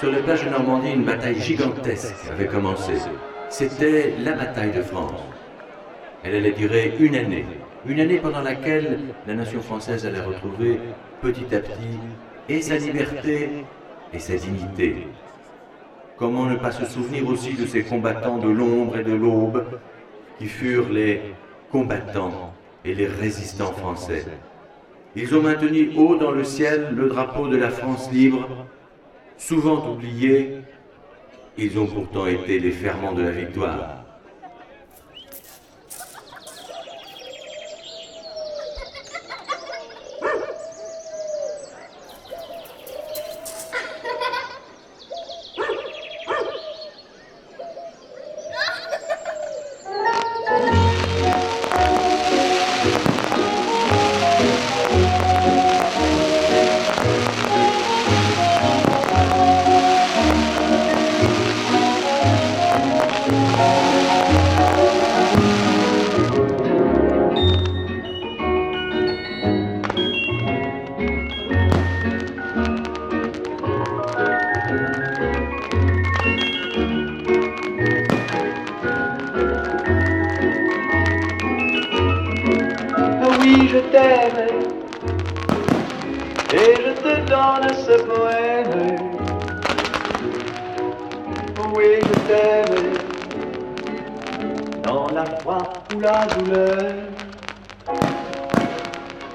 Sur les plages de Normandie, une bataille gigantesque avait commencé. C'était la bataille de France. Elle allait durer une année pendant laquelle la nation française allait retrouver petit à petit et sa liberté et sa dignité. Comment ne pas se souvenir aussi de ces combattants de l'ombre et de l'aube qui furent les combattants et les résistants français. Ils ont maintenu haut dans le ciel le drapeau de la France libre. Souvent oubliés, ils ont pourtant été les ferments de la victoire. Oui, je t'aime et je te donne ce poème. Oui, je t'aime dans la foi ou la douleur.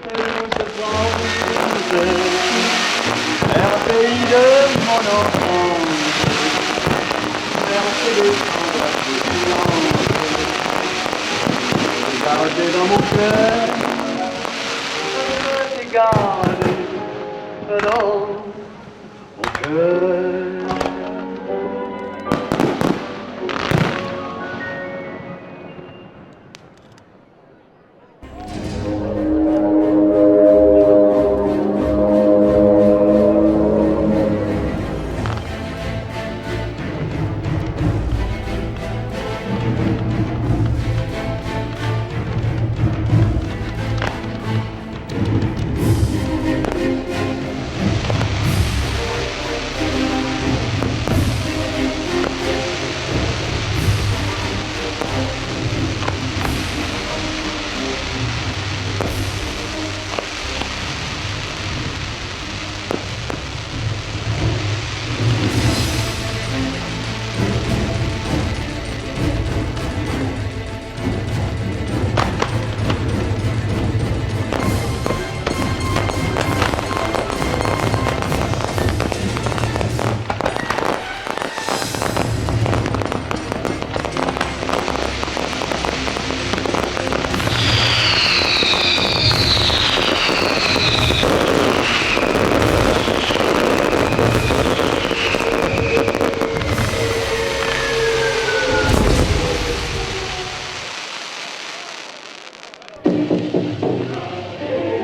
Et nous serons vers un pays de mon enfance, vers un téléphone gardé dans mon cœur, gardé dans mon cœur.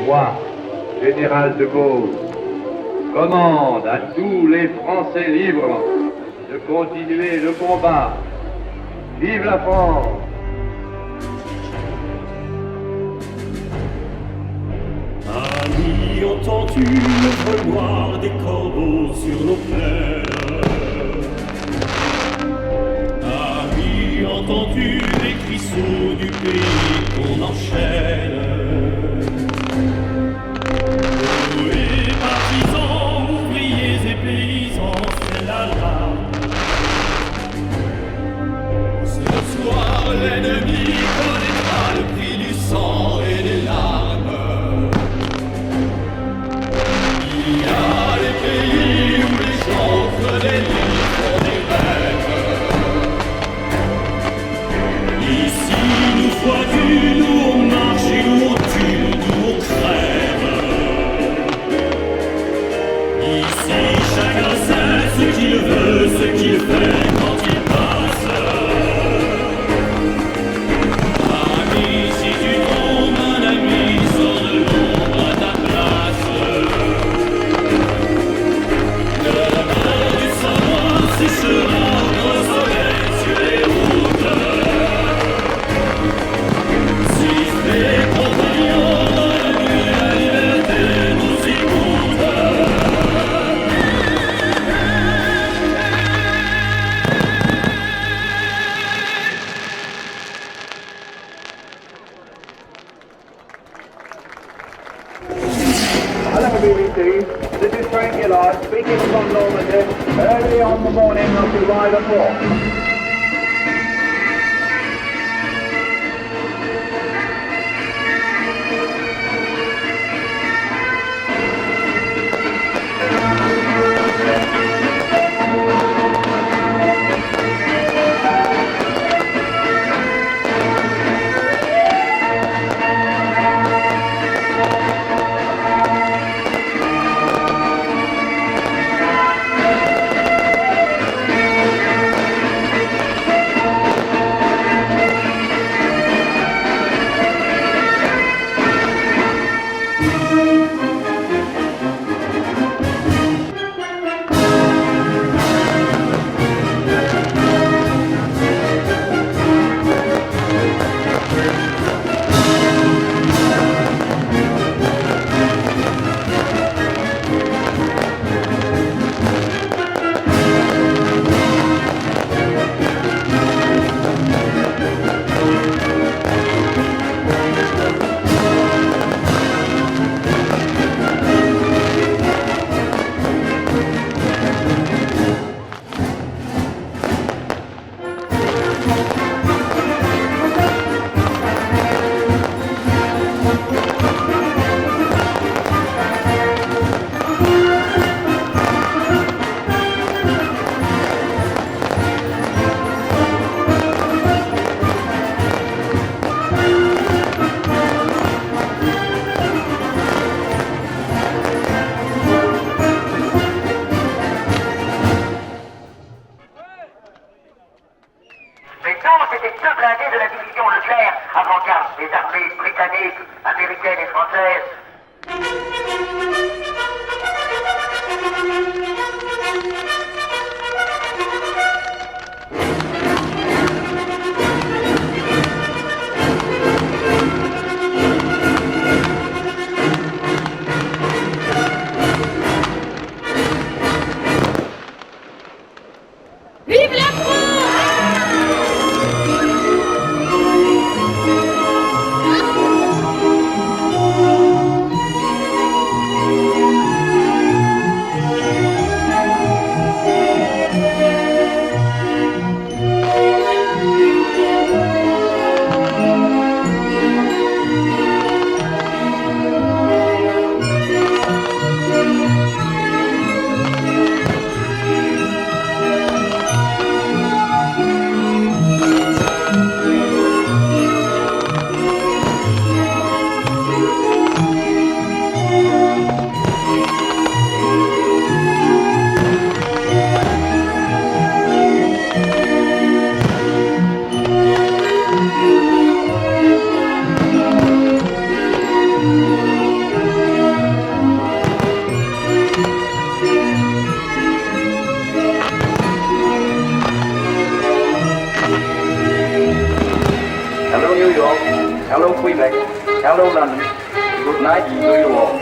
Moi, général de Gaulle, commande à tous les Français libres de continuer le combat. Vive la France! Amis, entends-tu le vol noir des corbeaux sur nos plaines? Amis, entends-tu les crissaux du pays qu'on enchaîne? Tous les partisans, ouvriers et paysans, c'est l'alarme. Ce soir, l'ennemi connaîtra le prix du sang et des larmes. Il y a des pays où les gens arriving from Normandy early on the morning of July the 4th. C'était deux blindés de la division Leclerc, avant-garde des armées britanniques, américaines et françaises. Vive la France! Hello New York, hello Quebec, hello London, good night to you all.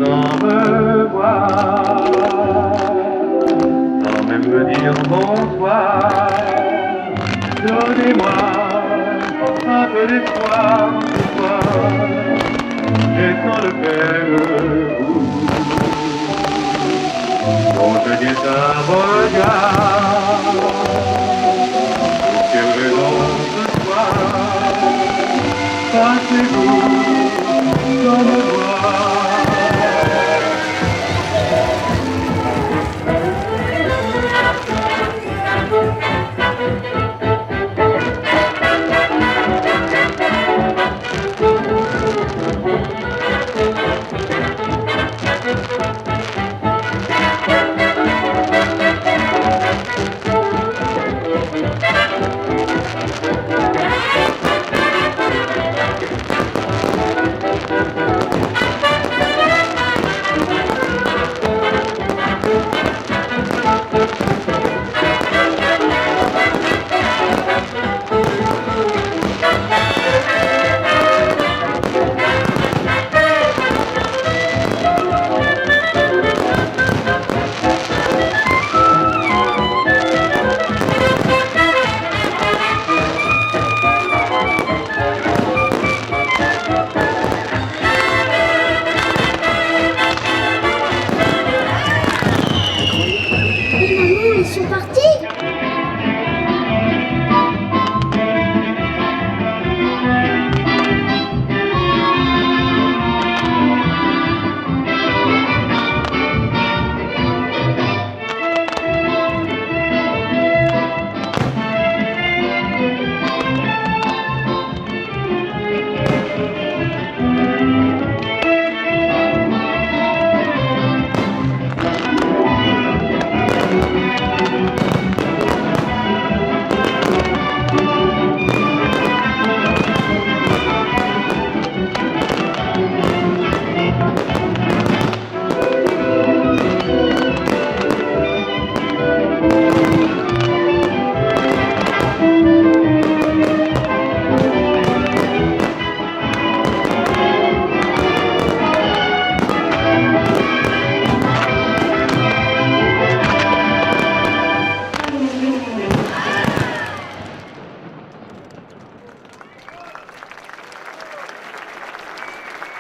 Sans me voir, sans même me dire bonsoir, donnez-moi un peu d'espoir ce soir. et sans le faire. On te dit un regard. Pour quelle raison ce soir passez-vous sans me voir?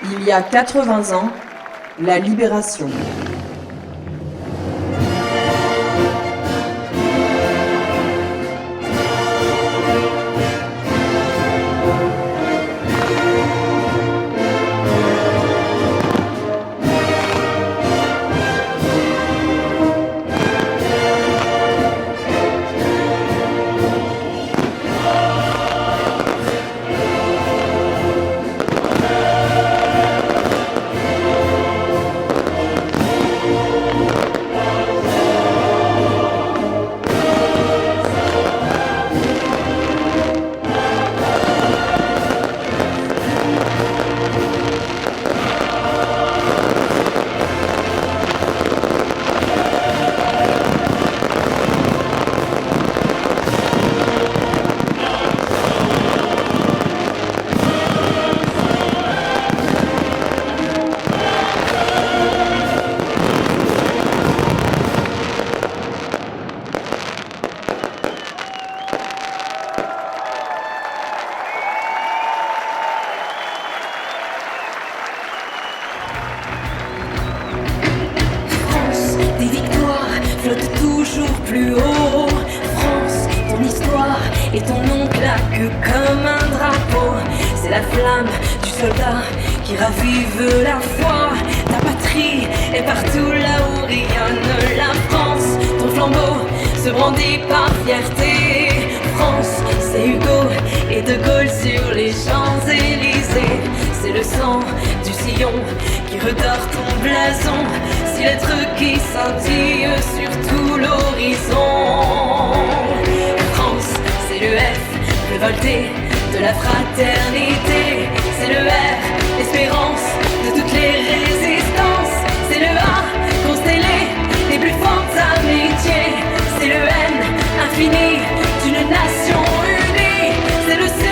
Il y a 80 ans, la Libération. plus haut. France, ton histoire et ton nom claquent comme un drapeau. C'est la flamme du soldat qui ravive la foi. Ta patrie est partout là où rayonne la France. Ton flambeau se brandit par fierté. France, c'est Hugo et De Gaulle sur les Champs-Élysées. C'est le sang du sillon qui redore ton blason. Six lettres qui scintillent sur tout l'horizon. France, c'est le F, révolté de la fraternité. C'est le R, l'espérance de toutes les résistances. C'est le A, constellé des plus fortes amitiés. C'est le N, infini d'une nation unie. C'est le C,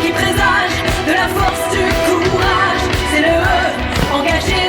qui présage de la force du courage. C'est le E, engagé